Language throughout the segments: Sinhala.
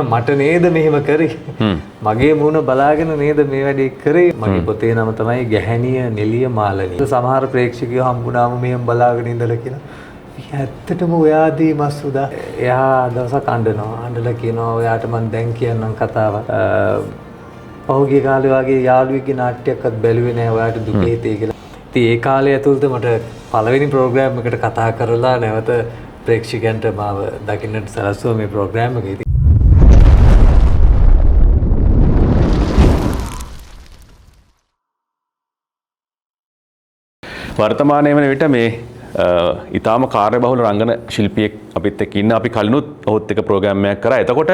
මට නේද මෙහෙම කරේ මගේ මූණ බලාගෙන නේද මේ වැඩේ කරේ මගේ පොතේ නම තමයි ගැහැණිය නෙලිය මාලනී සමහර ප්‍රේක්ෂකයෝ හම්බුනාම මෙහෙම බලාගෙන ඉඳලා කියලා ඇත්තටම ඔයාදී මස්සුදා එයා දවසක් අඬලා කියනවා ඔයාට මම දැන් කියන්නම් කතාවක් පහුගිය කාලේ වගේ යාළුවෙක්ගේ නාට්‍යයක්වත් බැලුවේ නැහැ ඔයාට දුක හිතේ කියලා ඉතින් ඒ කාලේ ඇතුළත මට පළවෙනි ප්‍රෝග්‍රෑම් එකට කතා කරලා නැවත ප්‍රේක්ෂකයන්ට මාව දකින්නට සලස්වුවා මේ ප්‍රෝග්‍රෑම් එකේ වර්තමානයේ වෙන විට මේ ඊටාම කාර්යබහුල රංගන ශිල්පියෙක් අපිත් එක්ක ඉන්න අපි කලිනුත් ඔහුත් එක්ක ප්‍රෝග්‍රෑම් එකක් කරා. එතකොට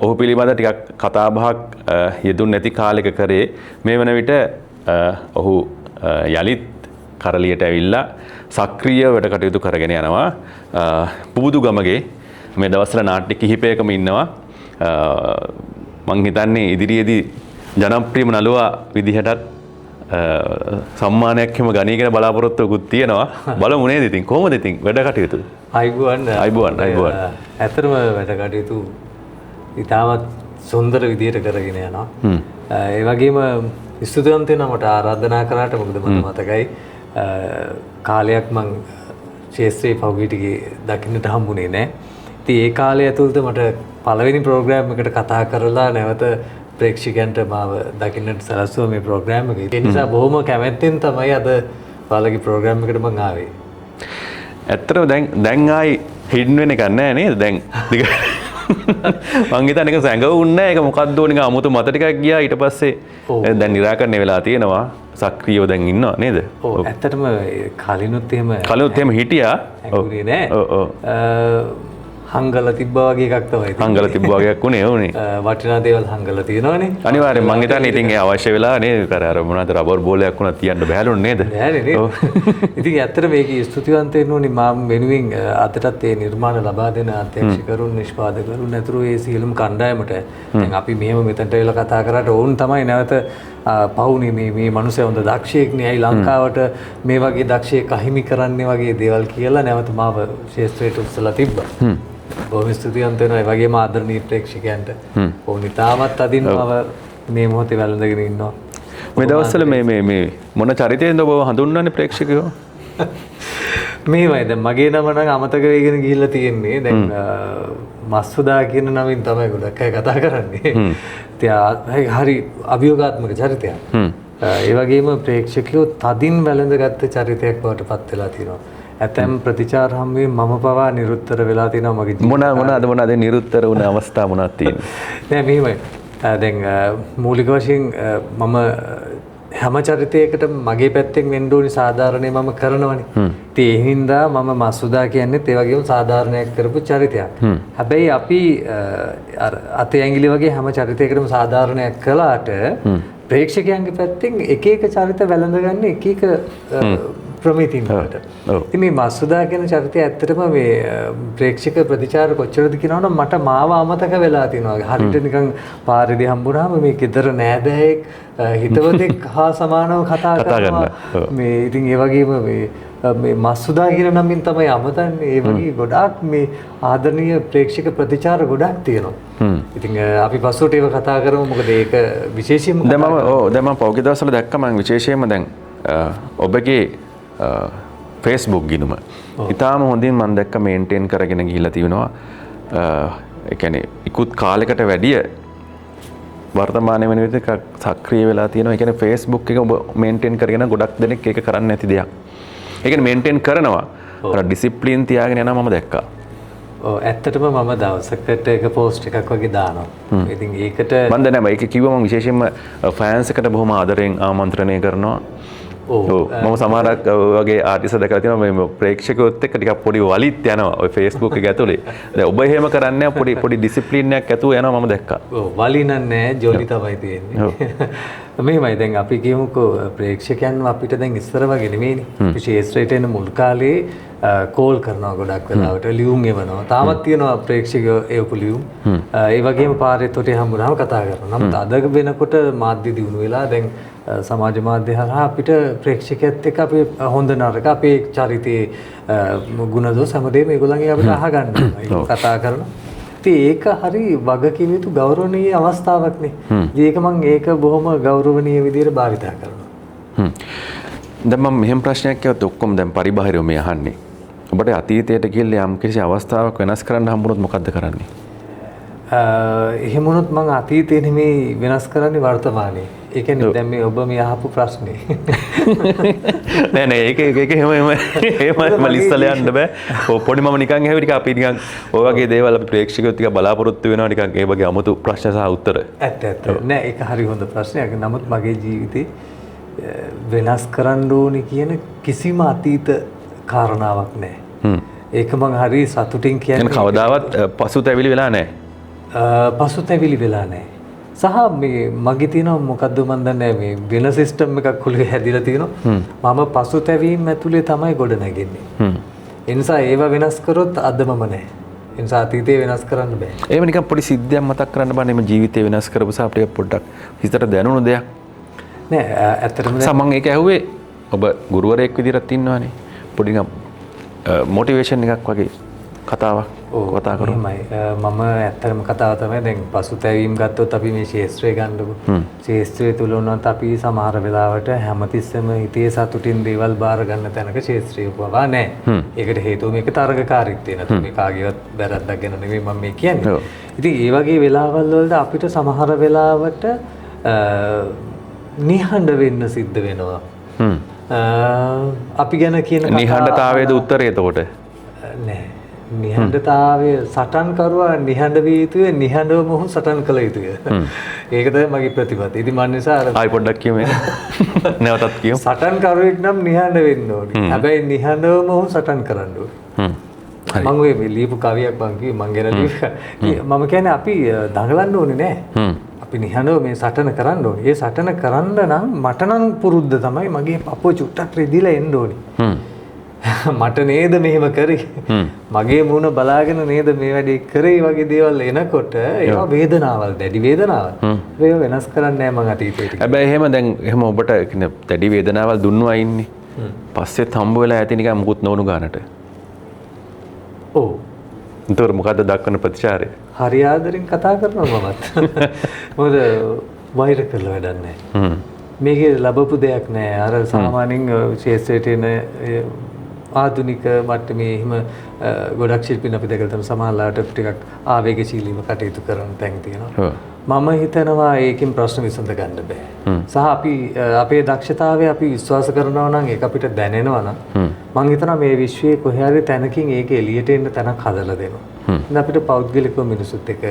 ඔහු පිළිබඳ ටිකක් කතා බහක් යෙදුන් නැති කාලයක කරේ මේ වෙන විට ඔහු යලිත් කරලියට ඇවිල්ලා සක්‍රීය වැඩ කටයුතු කරගෙන යනවා. පුබුදුගමගේ මේ දවස්වල නාට්‍ය කිහිපයකම ඉන්නවා. මං හිතන්නේ ඉදිරියේදී ජනප්‍රියම නළුවා විදිහටත් සම්මානයක් හිම ගණී කියන බලාපොරොත්තුවකුත් තියෙනවා. බලමු නේද ඉතින් කොහොමද ඉතින් වැඩ කටයුතු? අයිබෝන්. ඇත්තටම වැඩ කටයුතු ඉතාමත් සුන්දර විදියට කරගෙන යනවා. ඒ වගේම ස්තුතිවන්ත වෙනවා මට ආරාධනා කරාට මොකද මට මතකයි කාලයක් මං ශේත්‍රයේ පහුගිය ටිකේ දකින්නට හම්බුනේ නැහැ. ඉතින් ඒ කාලය ඇතුළත මට පළවෙනි ප්‍රෝග්‍රෑම් එකට කතා කරලා නැවත ප්‍රේක්ෂකයන්ට මාව දකින්නට සලස්වුවා මේ ප්‍රෝග්‍රෑම් එක. ඒ නිසා බොහොම කැමැත්තෙන් තමයි අද ඔයාලගේ ප්‍රෝග්‍රෑම් එකට මම ආවේ. ඇත්තටම දැන් ආයි හිඩන් වෙන එකක් නැහැ නේද? දැන් මං හිතන්නේ ඒක සැඟවුන්නේ නැහැ. ඒක මොකක්ද ඕනික අමුතු මත ටිකක් ගියා. ඊට පස්සේ දැන් निराකරණය වෙලා තියෙනවා. සක්‍රියව දැන් ඉන්නවා නේද? ඔව් ඇත්තටම කලිනුත් එහෙම හිටියා. ඇඟුනේ නෑ. හංගල තිබ්බා වගේ එකක් තමයි. හංගල තිබ්බා වගේ එකක් උනේ. වටිනා දේවල් හංගලා තියෙනවනේ. අනිවාර්යෙන් මං හිතන්නේ ඉතින් ඒ අවශ්‍ය වෙලා නේද? අර මොනවාද රබර් බෝලයක් වුණා තියන්න බැහැලුනේ නේද? බැහැනේ නේද? ඉතින් ඇත්තට මේකේ ස්තුතිවන්ත වෙන්න ඕනේ මම වෙනුවෙන් අදටත් මේ නිර්මාණ ලබා දෙන අධ්‍යක්ෂකරුන් නිෂ්පාදකරුන් ඇතුළු ඒ සියලුම කණ්ඩායමට දැන් අපි මෙහෙම මෙතනට වෙලා කතා කරාට ඕන් තමයි නැවත පවුනේ මේ මිනිස්සු හොඳ දක්ෂයෙක්නේ ඇයි ලංකාවට මේ වගේ දක්ෂයෙක් අහිමි කරන්නේ වගේ දේවල් කියලා නැවත මාව ශේත්‍රයට උස්සලා තිබ්බා. බොහොම ස්තුතිවන්ත වෙනවා ඒ වගේම ආදරණීය ප්‍රේක්ෂකයන්ට. ඕනි තාමත් අදින්ව මේ මොහොතේ වැළඳගෙන ඉන්නවා. මේ දවස්වල මේ මොන චරිතයෙන්ද ඔබ හඳුන්වන්නේ ප්‍රේක්ෂකයෝ? මේවයි දැන් මගේ නම නම් අමතක වෙගෙන ගිහිල්ලා තියෙන්නේ. දැන් මස්සුදා කියන නමින් තමයි ගොඩක් අය කතා කරන්නේ. ඉතින් හරි අභියෝගාත්මක චරිතයක්. ඒ වගේම ප්‍රේක්ෂකයෝ තදින් වැළඳගත්ත චරිතයක් බවට පත් වෙලා තියෙනවා. ඇතැම් ප්‍රතිචාර හැමෝම මම පවා නිරුත්තර වෙලා තියෙනවා මගේ ජීවිතේ. මොනවාද නිරුත්තර වුණ අවස්ථා මොනවද තියෙන්නේ? නෑ මෙහෙමයි. දැන් මූලික වශයෙන් මම හැම චරිතයකටම මගේ පැත්තෙන් වෙන්න ඕනි සාධාරණේ මම කරනවනේ. ඉතින් ඒ හින්දා මම මසුදා කියන්නේත් ඒ වගේම සාධාරණයක් කරපු චරිතයක්. හැබැයි අපි අර අතේ ඇඟිලි වගේ හැම චරිතයකටම සාධාරණයක් කළාට ප්‍රේක්ෂකයන්ගේ පැත්තෙන් එක එක චරිත වැළඳගන්නේ එක එක ප්‍රමිතින් වලට. ඉතින් මේ මසුදා කියන චරිතය ඇත්තටම මේ ප්‍රේක්ෂක ප්‍රතිචාර කොච්චරද කියනවනම් මට මාව අමතක වෙලා තියෙනවා. හරියට නිකන් පාරේදී හම්බුනහම මේ ගෙදර නෑදෑයෙක් හිතවතෙක් හා සමානව කතා කරනවා. මේ ඉතින් ඒ වගේම මේ මසුදා කියන නමින් තමයි අමතන්නේ. ඒ වගේ ගොඩාක් මේ ආදරණීය ප්‍රේක්ෂක ප්‍රතිචාර ගොඩක් තියෙනවා. ඉතින් අපි පස්සට ඒව කතා කරමු. මොකද ඒක විශේෂයෙන්ම දැන් මම පෞද්ගලික දවස්වල දැක්කම විශේෂයෙන්ම දැන් ඔබගේ Facebook ගිණුම ඉතාලම හොඳින් මම දැක්ක මේන්ටේන් කරගෙන ගිහිල්ලා තියෙනවා. ඒ කියන්නේ ඉක්ුත් කාලයකට වැඩිය වර්තමානයේ වෙන විදිහට සක්‍රිය වෙලා තියෙනවා. ඒ කියන්නේ Facebook එක ඔබ මේන්ටේන් කරගෙන ගොඩක් දෙනෙක් ඒක කරන්නේ නැති දෙයක්. ඒ කියන්නේ මේන්ටේන් කරනවා. අර ඩිසිප්ලින් තියාගෙන යනවා මම දැක්කා. ඔව් ඇත්තටම මම දවසකට එක පෝස්ට් එකක් වගේ දානවා. ඉතින් ඒකට මම දැන් මේක කිව්වම විශේෂයෙන්ම ෆෑන්ස් එකට බොහොම ආදරෙන් ආමන්ත්‍රණය කරනවා. මම සමහරක් වගේ ආටිස්ට් දැකලා තියෙනවා මේ ප්‍රේක්ෂකයොත් එක්ක ටිකක් පොඩි වලිත් යනවා ඔය Facebook එක ඇතුලේ. දැන් ඔබ එහෙම කරන්නේ පොඩි ඩිසිප්ලින් එකක් ඇතුව යනවා මම දැක්කා. ඔව් වලිනක් නෑ ජොලි තමයි තියෙන්නේ. මෙහෙමයි දැන් අපි කියමුකෝ ප්‍රේක්ෂකයන්ව අපිට දැන් ඉස්සර වගේ නෙමෙයිනේ. අපි ශේත්‍රයට එන මුල් කාලේ කෝල් කරනවා ගොඩක් වෙලාවට ලියුම් එවනවා. තාමත් තියෙනවා ප්‍රේක්ෂකයෝ එවපු ලියුම්. ඒ වගේම පාරෙත් ඔතේ හම්බුනහම කතා කරනවා. නමුත් අද වෙනකොට මාධ්‍ය දියුණු වෙලා දැන් සමාජ මාධ්‍ය හරහා අපිට ප්‍රේක්ෂකයත් එක්ක අපි හොඳ නරක අපේ චරිතයේ ගුණ දෝෂ හැමදේම ඒගොල්ලන්ගෙන් අපිට අහගන්න. ඒක කතා කරනවා. ඉතින් ඒක හරි වගකීම් යුතු ගෞරවනීය අවස්ථාවක් නේ. ඒක මම ඒක බොහොම ගෞරවනීය විදිහට භාවිතා කරනවා. දැන් මම මෙහෙම ප්‍රශ්නයක් කියවත් ඔක්කොම දැන් පරිබාහිරව මේ අහන්නේ. ඔබට අතීතයට ගිහිල්ලා යම් කිසි අවස්ථාවක් වෙනස් කරන්න හම්බුනොත් මොකද්ද කරන්නේ? එහෙම වුණොත් මම අතීතේ නෙමෙයි වෙනස් කරන්නේ වර්තමානයේ. ඒ කියන්නේ දැන් මේ ඔබ මේ අහපු ප්‍රශ්නේ. නෑ ඒක එහෙම ලිස්සල යන්න බෑ. පොඩි මම නිකන් ඇහුවේ ටික අපි නිකන් ඔය වගේ දේවල් අපි ප්‍රේක්ෂකයෝ ටික බලාපොරොත්තු වෙනවා නිකන් ඒ වගේ අමුතු ප්‍රශ්න සහ උත්තර. ඇත්ත. නෑ ඒක හරි හොඳ ප්‍රශ්නයක්. නමුත් මගේ ජීවිතේ වෙනස් කරන්න ඕනි කියන කිසිම අතීත කාරණාවක් නෑ. ඒක මං හරි සතුටින් කියන්නේ. කවදාවත් පසුතැවිලි වෙලා නෑ. පසුතැවිලි වෙලා නැහැ. සහ මේ මගේ තියෙනවා මොකද්ද මන් දන්නේ මේ වෙන සිස්ටම් එකක් කුලේ හැදිලා තියෙනවා. මම පසුතැවීම් ඇතුලේ තමයි ගොඩ නැගෙන්නේ. ඒ නිසා ඒව වෙනස් කරොත් අදමම නැහැ. ඒ නිසා අතීතේ වෙනස් කරන්න බෑ. එහෙම නිකන් පොඩි සිද්ධියක් මතක් කරන්න බෑ මේ ජීවිතේ වෙනස් කරපු සා අපිට පොඩ්ඩක් හිතට දැනුණු දෙයක්. නෑ ඇත්තටම මම ඒක ඇහුවේ ඔබ ගුරුවරයෙක් විදිහට ඉන්නවනේ. පොඩි නිකන් මොටිවේෂන් එකක් වගේ කතාවක් කතා කරමු. මම ඇත්තටම කතාව තමයි දැන් පසුතැවීම් ගත්තොත් අපි මේ ශාස්ත්‍රය ගන්නකො. ශාස්ත්‍රය තුල වුණත් අපි සමහර වෙලාවට හැමතිස්සෙම හිතේ සතුටින් දේවල් බාර ගන්න තැනක ශාස්ත්‍රය උපවා නැහැ. ඒකට හේතුව මේක තරගකාරීත්වය නැත්නම් මේ කාගේවත් වැරද්දක් ගැන නෙවෙයි මම මේ කියන්නේ. ඉතින් ඒ වගේ වෙලාවල් වලට අපිට සමහර වෙලාවට නිහඬ වෙන්න සිද්ධ වෙනවා. අපි ගැන කියන නිහඬතාවයේද උත්තරය එතකොට? නෑ. නිහඬතාවය සටන් කරුවා නිහඬ විය යුතුය නිහඬවම ඔහු සටන් කළ යුතුය. ඒක තමයි මගේ ප්‍රතිපත්තිය. ඉතින් මන් නිසා ආයි පොඩ්ඩක් කියමු මේක. නැවතත් කියමු. සටන් කරුවෙක් නම් නිහඬ වෙන්න ඕනේ. හැබැයි නිහඬවම ඔහු සටන් කරන්න ඕනේ. මම ඔය ලියපු කවියක් මං කිව්වේ මං ගැන ලියුවා. මම කියන්නේ අපි දඟලන්න ඕනේ නෑ. අපි නිහඬව මේ සටන කරන්න ඕනේ. ඒ සටන කරන්න නම් මට නම් පුරුද්ද තමයි මගේ පපුව චුට්ටක් රෙදිලා එන්න ඕනේ. මට නේද මෙහෙම කරේ මගේ මූණ බලාගෙන නේද මේ වැඩේ කරේ වගේ දේවල් එනකොට ඒවා වේදනාවල් දැඩි වේදනාවල් ඒව වෙනස් කරන්නේ නැහැ මං අතීතේට. හැබැයි එහෙම දැන් එහෙම ඔබට දැඩි වේදනාවල් දුන්නවා ඉන්නේ. පස්සෙත් හම්බ වෙලා ඇති නිකන් මුකුත් නොවුණු ගානට. ඔව්. ඒතර මොකද්ද දක්වන ප්‍රතිචාරය? හරි ආදරෙන් කතා කරනවා මමත්. මොකද වෛර කරලා වැඩක් නැහැ. මේකේ ලැබපු දෙයක් නැහැ. අර සාමාන්‍යයෙන් ශේෂ්ත්‍රයට එන ආධුනික මට්ටමේ එහෙම ගොඩක් ශිල්පීන් අපි දැකලා තමයි සමහරලාට ටිකක් ආවේගශීලීව කටයුතු කරන තැන් තියෙනවා. මම හිතනවා ඒකෙන් ප්‍රශ්න විසඳ ගන්න බෑ. සහ අපි අපේ දක්ෂතාවය අපි විශ්වාස කරනවා නම් ඒක අපිට දැනෙනවා නම් මම හිතනවා මේ විශ්වයේ කොහේ හරි තැනකින් ඒක එළියට එන්න තැනක් හදලා දෙනවා. ඉතින් අපිට පෞද්ගලිකව මිනිසුත් එක්ක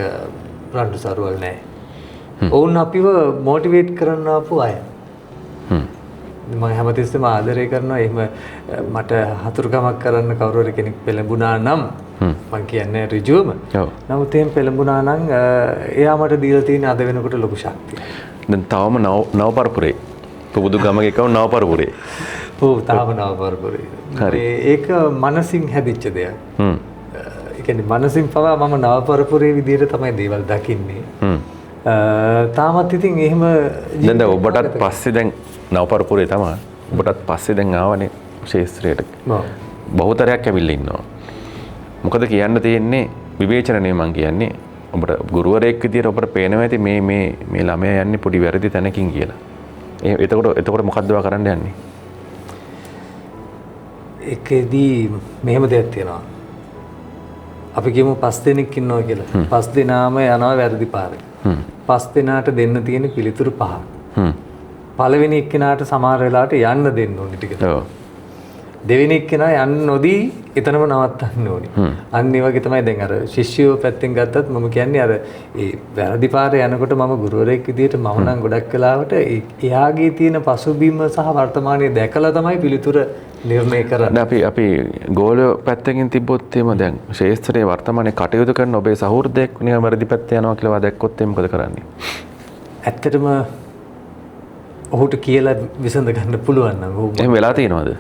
රණ්ඩු සරුවල් නැහැ. ඔවුන් අපිව මොටිවේට් කරන්න ආපු අය. මම හැමතිස්සෙම ආදරය කරනවා. එහෙම මට හතුරුකමක් කරන්න කවුරු හරි කෙනෙක් පෙළඹුණා නම් මම කියන්නේ ඍජුවම. නමුත් එහෙම පෙළඹුණා නම් එයා මට දීලා තියෙන අද වෙනකොට ලොකු ශක්තියක්. දැන් තවම නවපරපුරේ. පුබුදු ගමක එකම නවපරපුරේ. ඔව් තාම නවපරපුරේ. හරි. ඒක මනසින් හැදිච්ච දෙයක්. ඒ කියන්නේ මනසින් පවා මම නවපරපුරේ විදිහට තමයි දේවල් දකින්නේ. තාමත් ඉතින් එහෙම දැන් ඔබටත් පස්සේ දැන් නවපරපුරේ තමයි. ඔබටත් පස්සේ දැන් ආවනේ ශාස්ත්‍රයට. බහුතරයක් ඇවිල්ලා ඉන්නවා. මොකද කියන්න තියෙන්නේ විවේචනනේ මං කියන්නේ. ඔබට ගුරුවරයෙක් විදියට ඔබට පේනවා ඇති මේ ළමයා යන්නේ පොඩි වැරදි තැනකින් කියලා. එතකොට මොකද්ද ඔයා කරන්න යන්නේ? ඒකෙදී මෙහෙම දෙයක් තියෙනවා. අපි කියමු 5 දෙනෙක් ඉන්නවා කියලා. 5 දෙනාම යනවා වැරදි පාරේ. 5 දෙනාට දෙන්න තියෙන පිළිතුරු 5ක්. පළවෙනි එක්කෙනාට සමහර වෙලාවට යන්න දෙන්න ඕනේ ටික. ඔව්. දෙවෙනි එක්කෙනා යන්න නොදී එතනම නවත්තන්න ඕනේ. අන්න ඒ වගේ තමයි දැන් අර ශිෂ්‍යයෝ පැත්තෙන් ගත්තත් මම කියන්නේ අර ඒ වැරදි පාරේ යනකොට මම ගුරුවරයෙක් විදියට මම නම් ගොඩක් වෙලාවට එයාගේ තියෙන පසුබිම සහ වර්තමානයේ දැකලා තමයි පිළිතුර නිර්ණය කරන්නේ. අපි ගෝලයෝ පැත්තකින් තිබ්බොත් එහෙම දැන් ශාස්ත්‍රයේ වර්තමානයේ කටයුතු කරන ඔබේ සහෘදයෙක් නිකන් වැරදි පැත්තේ යනවා කියලා දැක්කොත් එහෙම මොකද කරන්නේ? ඇත්තටම ඔහුට කියලා විසඳ ගන්න පුළුවන් නම් ඔහු එහෙම වෙලා තියෙනවද?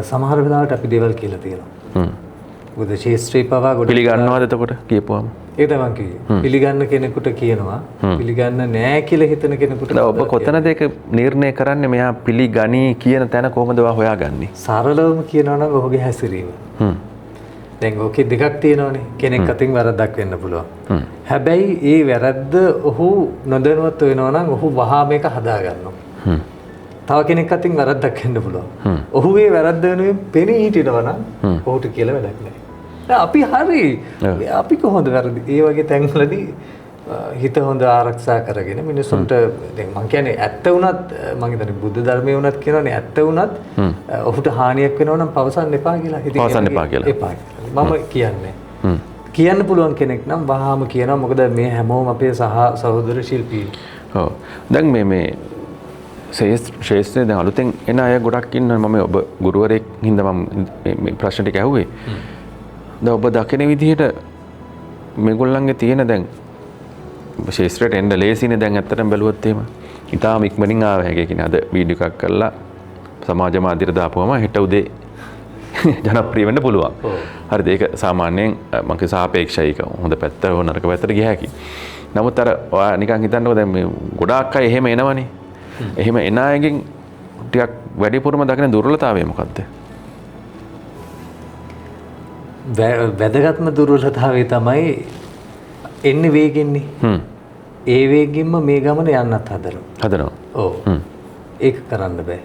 සමහර වෙලාවට අපි දේවල් කියලා තියෙනවා. මොකද ශාස්ත්‍රී පවා ගොඩ පිළිගන්නවද එතකොට කියපුවාම? ඒක තමයි කිව්වේ. පිළිගන්න කෙනෙකුට කියනවා. පිළිගන්න නෑ කියලා හිතන කෙනෙකුට ඔබ කොතනද ඒක නිර්ණය කරන්නේ? මෙයා පිළිගනී කියන තැන කොහොමද ඔයා හොයාගන්නේ? සරලවම කියනවා නම් ඔහුගේ හැසිරීම. දැන් ඕකේ දෙකක් තියෙනවානේ. කෙනෙක් අතින් වැරද්දක් වෙන්න පුළුවන්. හැබැයි ඒ වැරද්ද ඔහු නොදැනුවත් වෙනවා නම් ඔහු වහා මේක හදා ගන්නවා. තව කෙනෙක් අතින් වැරද්දක් වෙන්න පුළුවන්. ඔහු ඒ වැරද්ද වෙනුවෙන් පෙනී හිටිනවා නම් ඔහුට කියලා වැඩක් නැහැ. දැන් අපි හරි අපි කොහොමද වැරදි? ඒ වගේ තැන්වලදී හිත හොඳ ආරක්ෂා කරගෙන මිනිසුන්ට දැන් මම කියන්නේ ඇත්ත වුණත් මම හිතන්නේ බුද්ධ ධර්මයේ වුණත් කියනවානේ ඇත්ත වුණත් ඔහුට හානියක් වෙනවා නම් පවසන්න එපා කියලා. පවසන්න එපා කියලා. එපා. මම කියන්නේ. කියන්න පුළුවන් කෙනෙක් නම් වහාම කියනවා මොකද මේ හැමෝම අපේ සහෝදර ශිල්පී. ඔව්. දැන් මේ ශේෂ්ත්‍රයේ දැන් අලුතෙන් එන අය ගොඩක් ඉන්නවා. මම ඔබ ගුරුවරයෙක් හින්දා මම මේ ප්‍රශ්න ටික ඇහුවේ. දැන් ඔබ දකින විදිහට මේගොල්ලන්ගේ තියෙන දැන් ශේෂ්ත්‍රයට එන්න ලේසිනේ දැන් ඇත්තටම බැලුවොත් එහෙම. ඉතාලම ඉක්මනින් ආව හැකි කියන්නේ අද වීඩියෝ එකක් කරලා සමාජ මාධ්‍යයට දාපුවම හෙට උදේ ජනප්‍රිය වෙන්න පුළුවන්. හරිද? ඒක සාමාන්‍යයෙන් මම සාපේක්ෂයි ඒක හොඳ පැත්ත හෝ නරක පැත්තට ගිය හැකි. නමුත් අර ඔයා නිකන් හිතන්නකෝ දැන් මේ ගොඩාක් අය එහෙම එනවනේ. එහෙම එන අයගෙන් ටිකක් වැඩිපුරම දකින දුර්වලතාවය මොකද්ද? වැදගත්ම දුර්වලතාවය තමයි එන්නේ වේගෙන්නේ. ඒ වේගෙන්ම මේ ගමන යන්නත් හදනවා. ඔව්. ඒක කරන්න බෑ.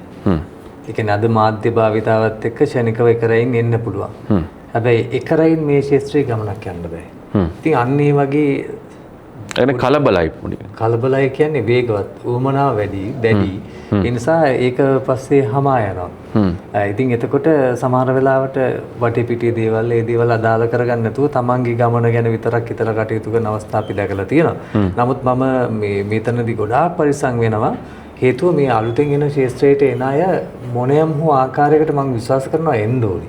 ඒ කියන්නේ අද මාධ්‍ය භාවිතාවත් එක්ක ෂණිකව එකරයින් එන්න පුළුවන්. හැබැයි එකරයින් මේ ශාස්ත්‍රීය ගමනක් යන්න බෑ. ඉතින් අන්න ඒ වගේ එන කලබලයි පොඩි. කලබලයි කියන්නේ වේගවත්, උවමනාව වැඩි, දැඩි. ඒ නිසා ඒක පස්සේ hama යනවා. ඉතින් එතකොට සමහර වෙලාවට වටේ පිටේ දේවල් ඒ දේවල් අදාළ කරගන්න නැතුව තමන්ගේ ගමන ගැන විතරක් හිතලා කටයුතු කරන අවස්ථා අපි දැකලා තියෙනවා. නමුත් මම මේ මෙතනදී ගොඩාක් පරිස්සම් වෙනවා. හේතුව මේ අලුතෙන් එන ශාස්ත්‍රයට එන අය මොනියම් හෝ ආකාරයකට මම විශ්වාස කරනවා එන්න ඕනි.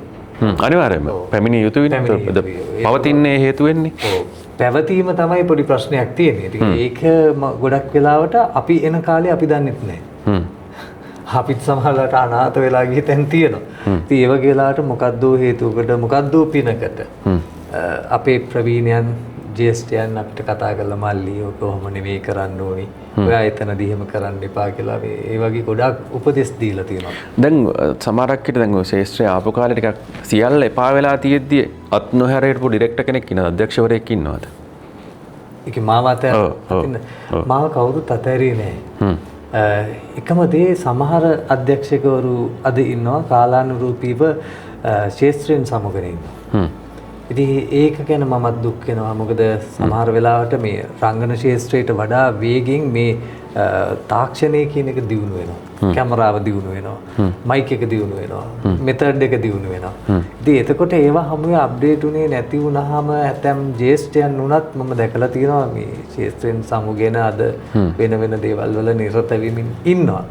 අනිවාර්යයෙන්ම පැමිණිය යුතු වෙන්නේ පවතින්නේ හේතු වෙන්නේ. ඔව්. පැවතීම තමයි පොඩි ප්‍රශ්නයක් තියෙන්නේ. ඉතින් ඒක ගොඩක් වෙලාවට අපි එන කාලේ අපි දන්නෙත් නැහැ. අපිත් සමහරවිට අනාථ වෙලා ගිය තැන් තියෙනවා. ඉතින් ඒ වගේ වෙලාවට මොකද්ද හේතුවකට මොකද්ද පිනකට අපේ ප්‍රවීණයන් ජේෂ්ඨයන් අපිට කතා කරලා මල්ලි ඔක කොහොම නෙවෙයි කරන්න ඕනි. ඔයා එතනදී එහෙම කරන්න එපා කියලා ඒ වගේ ගොඩක් උපදෙස් දීලා තියෙනවා. දැන් සමහරක් විට දැන් ඔය ශේෂ්ත්‍රය ආපු කාලේ ටිකක් සියල්ල එපා වෙලා තියෙද්දි අත් නොහැරේට පොඩි ඩිරෙක්ටර් කෙනෙක් ඉන්නවද? අධ්‍යක්ෂවරයෙක් ඉන්නවද? ඒක මාව මාව කවුරුත් අතහැරියේ නැහැ. එකම දේ සමහර අධ්‍යක්ෂකවරු අද ඉන්නවා කාලානුරූපීව ශාස්ත්‍රයෙන් සමුගෙන ඉන්නවා. ඉතින් ඒක ගැන මමත් දුක් වෙනවා. මොකද සමහර වෙලාවට මේ රංගන ශාස්ත්‍රයට වඩා වේගෙන් මේ තාක්ෂණය කියන එක දියුණු වෙනවා. කැමරාව දියුණු වෙනවා. මයික් එක දියුණු වෙනවා. මෙතඩ් එක දියුණු වෙනවා. ඉතින් එතකොට ඒවා හැමෝම අප්ඩේට් උනේ නැති වුනහම ඇතම් ජේෂ්ඨයන් උනත් මම දැකලා තියෙනවා මේ ශාස්ත්‍රයෙන් සමුගෙන අද වෙන වෙන දේවල් වල නිරත වෙමින් ඉන්නවා.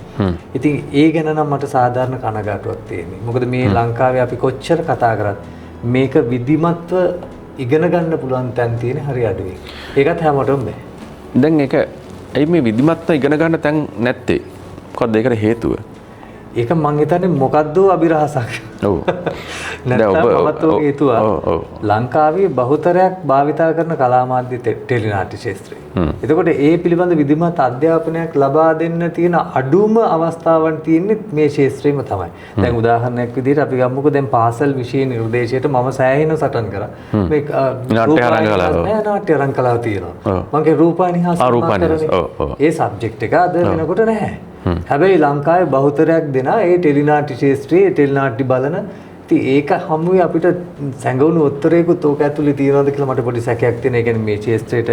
ඉතින් ඒ ගැන නම් මට සාධාරණ කනගාටුවක් තියෙනවා. මොකද මේ ලංකාවේ අපි කොච්චර කතා කරත් මේක විධිමත්ව ඉගෙන ගන්න පුළුවන් තැන් තියෙන හරි අඩුයි. ඒකත් හැමෝටම බෑ. දැන් ඒක ඇයි මේ විධිමත්ව ඉගෙන ගන්න තැන් නැත්තේ? මොකක්ද ඒකට හේතුව? ඒක මං හිතන්නේ මොකද්ද අභිරහසක්. ඔව්. නැත්නම් මමත් ඔය හේතුව ලංකාවේ බහුතරයක් භාවිතා කරන කලා මාධ්‍ය ටෙලිනාට්‍ය ශාස්ත්‍රය. එතකොට ඒ පිළිබඳ විධිමත් අධ්‍යාපනයක් ලබා දෙන්න තියෙන අඩුම අවස්ථාවන් තියෙන්නේ මේ ශාස්ත්‍රයේම තමයි. දැන් උදාහරණයක් විදිහට අපි ගමුකෝ දැන් පාසල් විෂය නිර්දේශයට මම සෑහෙන සටන් කරා. මේ නාට්‍ය රංගකලාව තියෙනවා. මම කිය රූපాయని හා ඒ සබ්ජෙක්ට් එක අද වෙනකොට නැහැ. හැබැයි ලංකාවේ බහුතරයක් දෙනා ඒ ටෙලිනාට්‍ය ශාස්ත්‍රයේ ටෙලිනාට්‍ය බලන ඉතින් ඒක හමුවේ අපිට සැඟවුණු උත්තරයකුත් ඕක ඇතුලේ තියෙනවද කියලා මට පොඩි සැකයක් තියෙන. ඒ කියන්නේ මේ ශාස්ත්‍රයට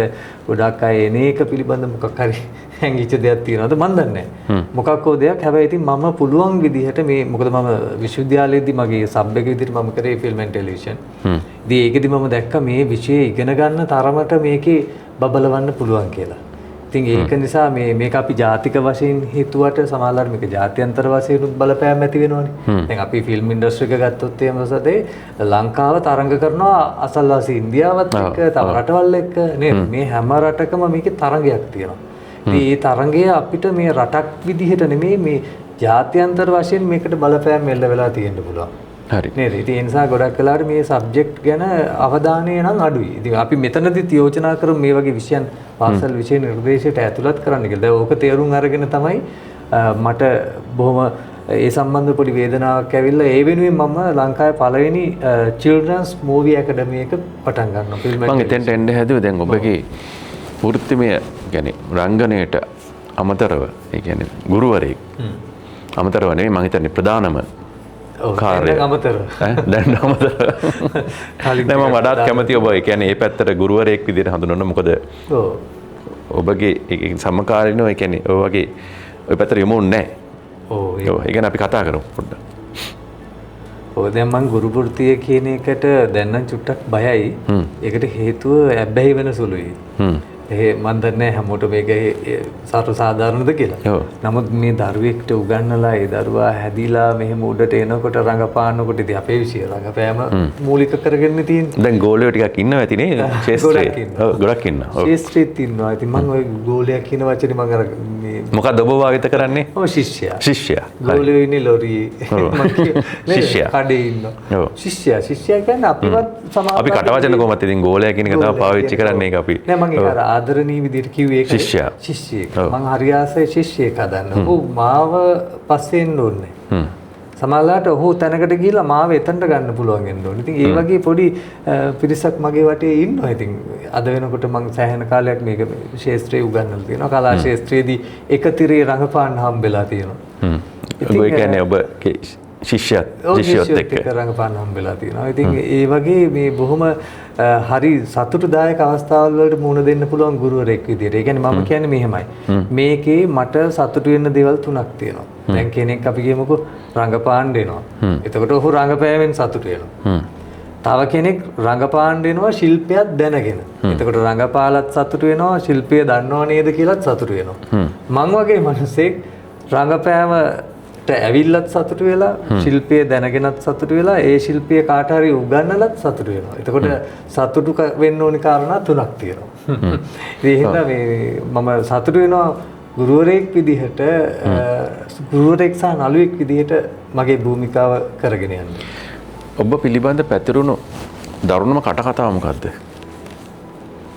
ගොඩක් අය එන එක පිළිබඳ මොකක් හරි හැංගිච්ච දෙයක් තියෙනවද මන් දන්නේ නැහැ. මොකක් හෝ දෙයක්. හැබැයි ඉතින් මම පුළුවන් විදිහට මේ මොකද මම විශ්වවිද්‍යාලයේදී මගේ සබ් එක විදිහට මම කරේ ෆිල්ම් ඇන්ඩ් ටෙලිවිෂන්. ඉතින් ඒකෙදි මම දැක්කා මේ විෂය ඉගෙන ගන්න තරමට මේකේ බබලවන්න පුළුවන් කියලා. ඉතින් ඒක නිසා මේක අපි ජාතික වශයෙන් හිතුවට සමහරවල් මේක ජාත්‍යන්තර වශයෙන් බලපෑම් ඇති වෙනවනේ. දැන් අපි ෆිල්ම් ඉන්ඩස්ට්‍රි එක ගත්තොත් එහෙම සතේ ලංකාව තරඟ කරනවා අසල්වාසී ඉන්දියාවත් එක්ක තව රටවල් එක්ක නේද? මේ හැම රටකම මේකේ තරඟයක් තියෙනවා. ඉතින් මේ තරඟය අපිට මේ රටක් විදිහට නෙමෙයි මේ ජාත්‍යන්තර වශයෙන් මේකට බලපෑම් එල්ල වෙලා තියෙන්න පුළුවන්. හරි නේද? ඉතින් ඒ නිසා ගොඩක් වෙලාවට මේ සබ්ජෙක්ට් ගැන අවධානය නම් අඩුයි. ඉතින් අපි මෙතනදිත් යෝජනා කරමු මේ වගේ විෂයන් පාසල් විෂය නිර්දේශයට ඇතුළත් කරන්න කියලා. දැන් ඕක තේරුම් අරගෙන තමයි මට බොහොම ඒ සම්බන්ධ පොඩි වේදනාවක් ඇවිල්ලා ඒ වෙනුවෙන් මම ලංකාවේ පළවෙනි children's movie academy එක පටන් ගන්නවා ෆිල්ම් මම එතෙන්ට එන්න හැදුවේ දැන් ඔබගේ වෘත්තිමය කියන්නේ රංගනයට අමතරව ඒ කියන්නේ ගුරුවරයෙක් අමතරව නෙවෙයි මම හිතන්නේ ප්‍රධානම කාර්යය අමතරව දැන් අමතරව දැන් මම වඩාත් කැමති ඔබ ඒ කියන්නේ මේ පැත්තට ගුරුවරයෙක් විදිහට හඳුනන මොකද ඔබගේ ඒ සමකාලීනව ඒ කියන්නේ ඔය වගේ ඔය පැත්තට යමු නැහැ ඒ ගැන අපි කතා කරමු පොඩ්ඩක්. දැන් මං ගුරු වෘත්තිය කියන එකට දැන් නම් චුට්ටක් බයයි. ඒකට හේතුව ඇබ්බැහි වෙන සුළුයි. මන් දන්නේ හැමෝටම මේක සාතු සාධාරණද කියලා. නමුත් මේ දරුවෙක්ට උගන්වලා ඒ දරුවා හැදිලා මෙහෙම උඩට එනකොට රඟපානකොට ඉතින් අපේ විෂය රඟපෑම මූලික කරගෙන තියෙන්නේ. දැන් ගෝලියෝ ටිකක් ඉන්නව ඇතිනේ ශේෂ්ත්‍රයේ. ගොඩක් ඉන්නවා. ශේෂ්ත්‍රයේත් ඉන්නවා. ඉතින් මම ওই ගෝලයා කියන වචනේ මම අර මේ මොකක්ද ඔබ භාවිත කරන්නේ? ශිෂ්‍යයා. ශිෂ්‍යයා. ගෝලියෝ ඉන්නේ ලොරියේ. ශිෂ්‍යයා. කඩේ ඉන්නවා. ශිෂ්‍යයා. ශිෂ්‍යයා කියන්නේ අපිවත් සමාන අපි කටවචන කොහොමද ඉතින් ගෝලයා කියන එක තමයි පාවිච්චි කරන්නේ ඒක අපි. නෑ මම ඒක ආදරණීය විදිහට කිව්වේ ඒක ශිෂ්‍යයා. ශිෂ්‍යයෙක්. මං හරි ආසයි ශිෂ්‍යයෙක් හදන්න. ඔහු මාව පස්සේ එන්න ඕනේ. සමහරවිට ඔහු තැනකට ගිහිල්ලා මාව එතනට ගන්න පුළුවන් වෙන්න ඕනේ. ඉතින් ඒ වගේ පොඩි පිරිසක් මගේ වටේ ඉන්නවා. ඉතින් අද වෙනකොට මං සෑහෙන කාලයක් මේක ශාස්ත්‍රයේ උගන්වලා තියෙනවා. කලා ශාස්ත්‍රයේදී එක තිරේ රඟපාන්න හම්බෙලා තියෙනවා. ඒ කියන්නේ ඔබගේ ශිෂ්‍යයොත් එක්ක රඟපාන්න හම්බෙලා තියෙනවා. ඉතින් ඒ වගේ මේ බොහොම හරි සතුටුදායක අවස්ථාවල් වලට මුහුණ දෙන්න පුළුවන් ගුරුවරයෙක් විදියට. ඒ කියන්නේ මම කියන්නේ මෙහෙමයි. මේකේ මට සතුටු වෙන්න දේවල් තුනක් තියෙනවා. දැන් කෙනෙක් අපි කියමුකෝ රඟපාන්න එනවා. එතකොට ඔහු රඟපෑමෙන් සතුටු වෙනවා. තව කෙනෙක් රඟපාන්න එනවා ශිල්පයක් දැනගෙන. එතකොට රඟපාලත් සතුටු වෙනවා ශිල්පය දන්නව නේද කියලාත් සතුටු වෙනවා. මං වගේ මිනිසෙක් රඟපෑමට ඇවිල්ලත් සතුටු වෙලා ශිල්පය දැනගෙනත් සතුටු වෙලා ඒ ශිල්පය කාට හරි උගන්වලත් සතුටු වෙනවා. එතකොට සතුටු වෙන්න ඕනි කාරණා තුනක් තියෙනවා. ඒ හින්දා මේ මම සතුටු වෙනවා ගුරුවරයෙක් විදිහට ගුරුවරයෙක් සහ නළුවෙක් විදිහට මගේ භූමිකාව කරගෙන යන්න. ඔබ පිළිබඳ පැතිරුණු දරුණුම කටකතාව මොකද්ද?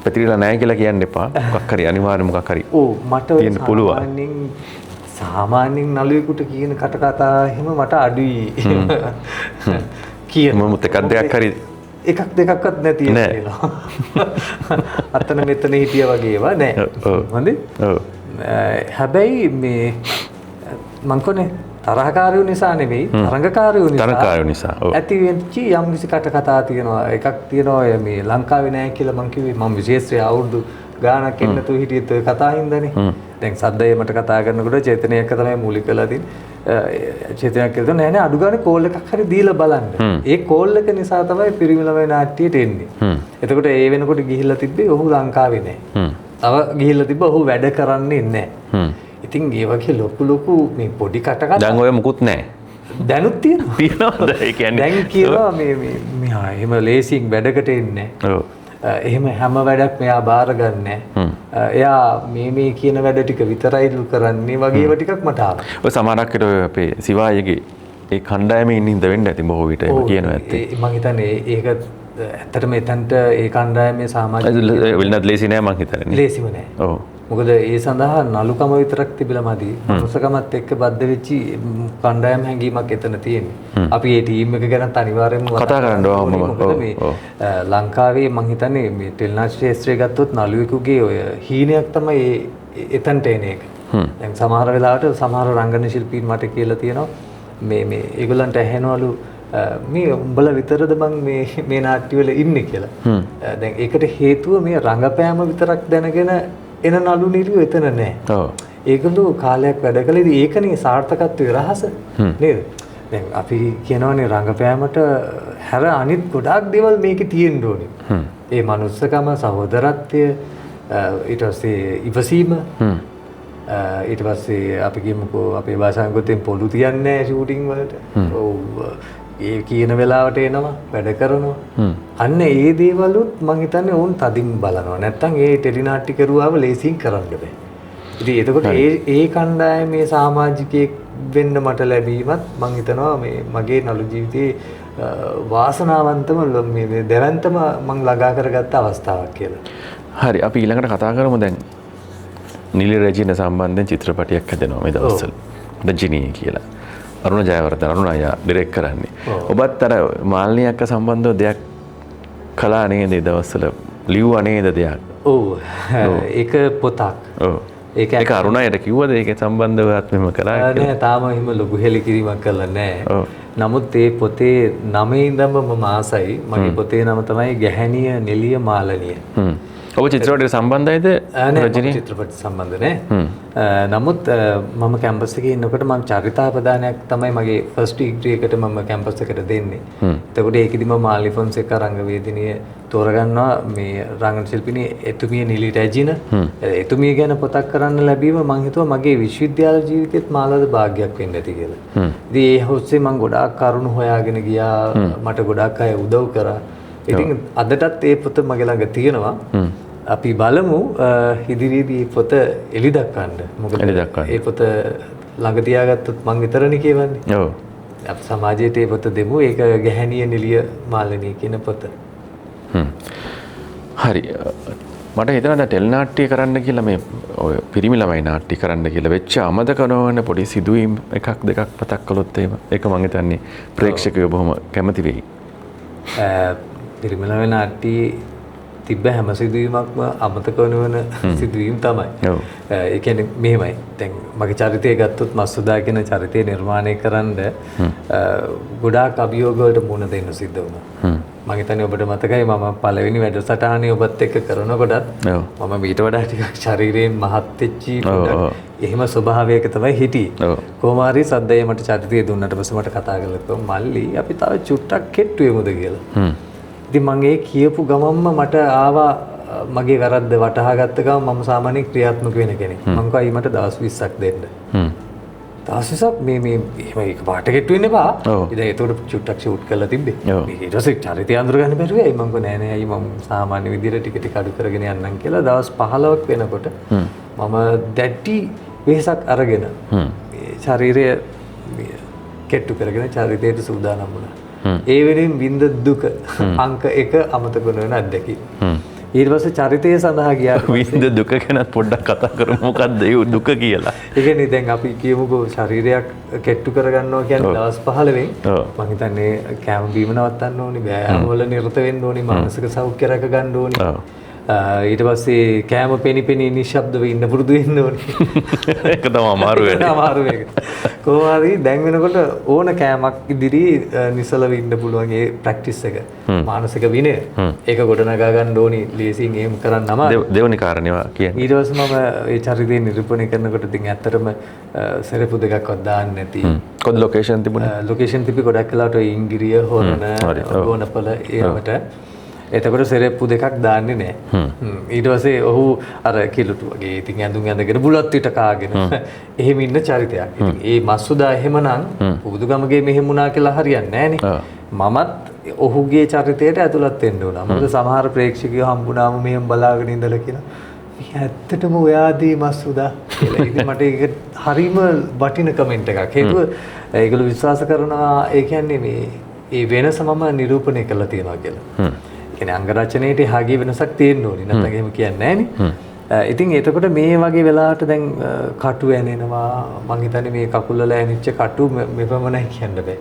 පැතිරිලා නැහැ කියලා කියන්න එපා. මොකක් හරි අනිවාර්ය මොකක් හරි. ඔව් මට සාමාන්‍යයෙන් නළුවෙකුට කියන කටකතා එහෙම මට අඩුයි. කියන මොමුත් එකක් දෙකක් හරි එකක් දෙකක්වත් නැති කියලා. අතන මෙතන හිටියා වගේ ඒවා නෑ. හොඳේ? ඔව්. හැබැයි මේ මං කොනේ තරහකාරයෝ නිසා නෙවෙයි තරඟකාරයෝ නිසා ඇති වෙච්ච යම් කිසි කටකතා තියෙනවා. එකක් තියෙනවා මේ ලංකාවේ නෑ කියලා මං කිව්වේ මම විශේෂයෙන් අවුරුදු ගානක් එන්නතු හිටියත් ඔය කතා හින්දානේ. දැන් සද්දේ මට කතා කරනකොට චේතනයක් තමයි මූලික කරලා තියෙන්නේ. චේතනයක් කියලා නෑ නෑ අඩු ගානේ කෝල් එකක් හරි දීලා බලන්න. ඒ කෝල් එක නිසා තමයි පිරිමි ළමයි නාට්‍යයට එන්නේ. එතකොට ඒ වෙනකොට ගිහිල්ලා තිබ්බේ ඔහු ලංකාවේ නෑ. තව ගිහිල්ලා තිබ්බ ඔහු වැඩ කරන්නේ නෑ. ඉතින් ඒ වගේ ලොකු මේ පොඩි කටකතා දැන් ඔය මුකුත් නෑ. දැනුත් තියෙනවා. තියෙනවද? ඒ කියන්නේ දැන් කියනවා මේ එහෙම ලේසියෙන් වැඩකට එන්නේ නෑ. ඔව්. එහෙම හැම වැඩක් මෙයා බාරගන්නේ එයා මේ කියන වැඩ ටික විතරයි කරන්නේ වගේ ඒවා ටිකක් මට ආවා. ඔය සමහරක් අපේ සිවායගේ ඒ කණ්ඩායමේ ඉන්න ඉඳ වෙන්න ඇති බොහෝ විට එහෙම කියනවා ඇත්තේ. මම හිතන්නේ ඒක ඇත්තටම එතනට ඒ කණ්ඩායමේ සමාජික වෙලනත් ලේසි නෑ මං හිතන්නේ. ලේසිම නෑ. ඔව්. මොකද ඒ සඳහා නළුකම විතරක් තිබිලා මදි. මනුස්සකමත් එක්ක බද්ධ වෙච්චි කණ්ඩායම් හැංගීමක් එතන තියෙන්නේ. අපි ඒ ටීම් එක ගැනත් අනිවාර්යයෙන්ම කතා කරන්න ඕනේ. ලංකාවේ මං හිතන්නේ මේ ටෙලිනාට්‍ය ශාස්ත්‍රය ගත්තොත් නළුවෙකුගේ ඔය හීනයක් තමයි එතනට එන එක. දැන් සමහර වෙලාවට සමහර රංගන ශිල්පීන් මට කියලා තියෙනවා මේ ඒගොල්ලන්ට ඇහෙනවලු මේ උඹලා විතරද මං මේ නාට්‍ය වල ඉන්නේ කියලා. දැන් ඒකට හේතුව මේ රංගපෑම විතරක් දැනගෙන එන නළු නිළියෝ එතන නැහැ. ඔව්. ඒගොල්ලෝ කාලයක් වැඩ කළේ ඉතින් ඒකනේ සාර්ථකත්වයේ රහස නේද? දැන් අපි කියනවානේ රංගපෑමට හැර අනිත් ගොඩාක් දේවල් මේකේ තියෙන්න ඕනේ. ඒ මනුස්සකම සහෝදරත්වය ඊට පස්සේ ඉවසීම ඊට පස්සේ අපි කියමුකෝ අපේ භාෂාවෙන් ගොතෙන් පොළු තියන්නේ නැහැ ෂූටින් වලට. ඔව්. ඒ කියන වෙලාවට එනවා වැඩ කරනවා. අන්න ඒ දේවලුත් මං හිතන්නේ ඕන් තදින් බලනවා. නැත්තම් ඒ ටෙලිනාට්‍ය කරුවාව ලේසියෙන් කරන්න බෑ. ඉතින් එතකොට ඒ කණ්ඩායමේ සමාජිකයෙක් වෙන්න මට ලැබීමත් මං හිතනවා මේ මගේ නළු ජීවිතේ වාසනාවන්තම මේ දෙවන්තම මං ළඟා කරගත්ත අවස්ථාවක් කියලා. හරි අපි ඊළඟට කතා කරමු දැන් නිලි රෙජින සම්බන්ධයෙන් චිත්‍රපටයක් හදනවා මේ දවස්වල. රජිනී කියලා. අරුණ ජයවර්ධන අරුණ අයියා ඩිරෙක්ට් කරන්නේ. ඔබත් අර මාල්නී අක්ක සම්බන්ධව දෙයක් කළා නේද ඒ දවස්වල ලිව්වා නේද දෙයක්? ඔව්. ඒක පොතක්. ඔව්. ඒක අරුණයට කිව්වද ඒක සම්බන්ධවත් මෙහෙම කරා කියලා? නෑ තාම එහෙම ලොකු හෙලිකිරීමක් කරලා නෑ. ඔව්. නමුත් ඒ පොතේ නමේ ඉඳන්ම මම ආසයි. මගේ පොතේ නම තමයි ගැහැණිය නෙලිය මාලනිය. ඔබ චිත්‍රපටයට සම්බන්ධයිද? නෑ චිත්‍රපට සම්බන්ධ නෑ. නමුත් මම කැම්පස් එකේ ඉන්නකොට මම චරිතාපදානයක් තමයි මගේ ෆස්ට් ඩිග්‍රී එකට මම කැම්පස් එකට දෙන්නේ. එතකොට ඒකෙදි මම මාල්නි ෆොන්සේකා රංගවේදිනිය තෝරගන්නවා මේ රංගන ශිල්පිනිය එතුමිය නිලි රැජින. එතුමිය ගැන පොතක් කරන්න ලැබීම මම හිතුවා මගේ විශ්වවිද්‍යාල ජීවිතේත් මාළද භාග්යක් වෙන්න ඇති කියලා. ඉතින් ඒ හොස්සේ මම ගොඩාක් කරුණු හොයාගෙන ගියා. මට ගොඩාක් අය උදව් කරා. ඉතින් අදටත් ඒ පොත මගේ ළඟ තියෙනවා. අපි බලමු ඉදිරියේදී පොත එලි දක්වන්න. මොකද ඒ පොත ළඟ තියාගත්තොත් මං විතරනේ කියවන්නේ. ඔව්. අපි සමාජයට ඒ පොත දෙමු. ඒක ගැහැණිය නිලිය මාලනී කියන පොත. හරි. මට හිතෙනවා ටෙලි නාට්‍ය කරන්න කියලා මේ ඔය පිරිමි ළමයි නාට්‍ය කරන්න කියලා වෙච්ච අමතක නොවන පොඩි සිදුවීම් එකක් දෙකක් මතක් කළොත් එහෙම ඒක මං හිතන්නේ ප්‍රේක්ෂකයෝ බොහොම කැමති වෙයි. පිරිමි ළමයි නාට්‍ය තිබ්බ හැම සිදුවීමක්ම අමතක නොවන සිදුවීම් තමයි. ඔව්. ඒ කියන්නේ මෙහෙමයි. දැන් මගේ චරිතය ගත්තොත් මස්සුදා කියන චරිතය නිර්මාණය කරන්න ගොඩාක් අභියෝග වලට මුහුණ දෙන්න සිද්ධ වුණා. මම හිතන්නේ ඔබට මතකයි මම පළවෙනි වැඩසටහනේ ඔබත් එක්ක කරනකොටත් මම මීට වඩා ටිකක් ශරීරයෙන් මහත් වෙච්චි පොඩක් එහෙම ස්වභාවයක තමයි හිටියේ. කොහොම හරි සද්දය මට චරිතය දුන්නට පස්සේ මට කතා කළා කොහොම මල්ලි අපි තව චුට්ටක් කෙට්ටු වෙමුද කියලා. ඉතින් මම ඒ කියපු ගමන්ම මට ආවා මගේ වැරද්ද වටහා ගත්ත ගමන් මම සාමාන්‍යයෙන් ක්‍රියාත්මක වෙන කෙනෙක්. මම කිව්වා ඊ මට දවස් 20ක් දෙන්න. දවස් 20ක් මේ එහෙම එක පාට කෙට්ටු වෙන්න එපා. ඉතින් ඒකට චුට්ටක් ෂූට් කරලා තිබ්බේ. ඊට පස්සේ චරිතය අඳුර ගන්න බැරුවයි. මම කිව්වා නෑ නෑ අයි මම සාමාන්‍ය විදිහට ටික ටික අඩු කරගෙන යන්නම් කියලා දවස් 15ක් වෙනකොට මම දැටි වෙහසක් අරගෙන මේ ශරීරය කෙට්ටු කරගෙන චරිතයට සූදානම් වුණා. ඒ වෙනින් විඳ දුක අංක 1 අමතක නොවන අත්දැකීම. ඊට පස්සේ චරිතය සඳහා ගියාට විඳ දුක ගැන පොඩ්ඩක් කතා කරමු. මොකක්ද ඒ දුක කියලා? ඒ කියන්නේ දැන් අපි කියමුකෝ ශරීරයක් කෙට්ටු කරගන්නවා කියන්නේ දවස් 15 මම හිතන්නේ කැම බීම නවත්තන්න ඕනි, ව්‍යායාම වල නිරත වෙන්න ඕනි, මානසික සෞඛ්‍ය රැක ගන්න ඕනි. ඊට පස්සේ කෑම පෙනි නිශ්ශබ්දව ඉන්න පුරුදු වෙන්න ඕනේ. ඒක තමයි අමාරු වෙන්නේ. අමාරු වෙන්නේ. කොහොම හරි දැන් වෙනකොට ඕන කෑමක් ඉදිරි නිසලව ඉන්න පුළුවන් ඒ ප්‍රැක්ටිස් එක. මානසික විනය. ඒක ගොඩනගා ගන්න ඕනි. ලේසියෙන් එහෙම කරන්න අමාරුයි. දෙවෙනි කාරණේව කියන්නේ. ඊට පස්සේ මම ඒ චරිතය නිරූපණය කරනකොට ඉතින් ඇත්තටම සෙරපු දෙකක්වත් දාන්න නැති. කොහොමද ලොකේෂන් තිබුණේ? ලොකේෂන් තිබි ගොඩක් වෙලාවට ඉංගිරිය හොරණ ගෝනපල ඒවට එතකොට සෙරෙප්පු දෙකක් දාන්නේ නැහැ. ඊට පස්සේ ඔහු අර කිලුටු වගේ ඉතින් ඇඳුම් ඇඳගෙන බුලත් පිට කාගෙන එහෙම ඉන්න චරිතයක්. ඉතින් ඒ මස්සුදා එහෙමනම් පුදුගමගේ මෙහෙම වුණා කියලා හරියන්නේ නැහනේ. මමත් ඔහුගේ චරිතයට ඇතුළත් වෙන්න ඕන. මොකද සමහර ප්‍රේක්ෂකයෝ හම්බුනාම මෙහෙම බලාගෙන ඉඳලා කියනවා මේ ඇත්තටම ඔයාදී මස්සුදා කියලා. ඉතින් මට ඒක හරිම වටින කමෙන්ට් එකක්. හේතුව ඒගොල්ලෝ විශ්වාස කරනවා ඒ කියන්නේ මේ ඒ වෙනස මම නිරූපණය කරලා තියෙනවා කියලා. කියන්නේ අංග රචනයේට හාගේ වෙනසක් තියෙන්න ඕනේ. නැත්නම් එහෙම කියන්නේ නැහනේ. ඉතින් එතකොට මේ වගේ වෙලාවට දැන් කටු ඇනෙනවා. මං හිතන්නේ මේ කකුල වල ඇනිච්ච කටු මෙපමණයි කියන්න බෑ.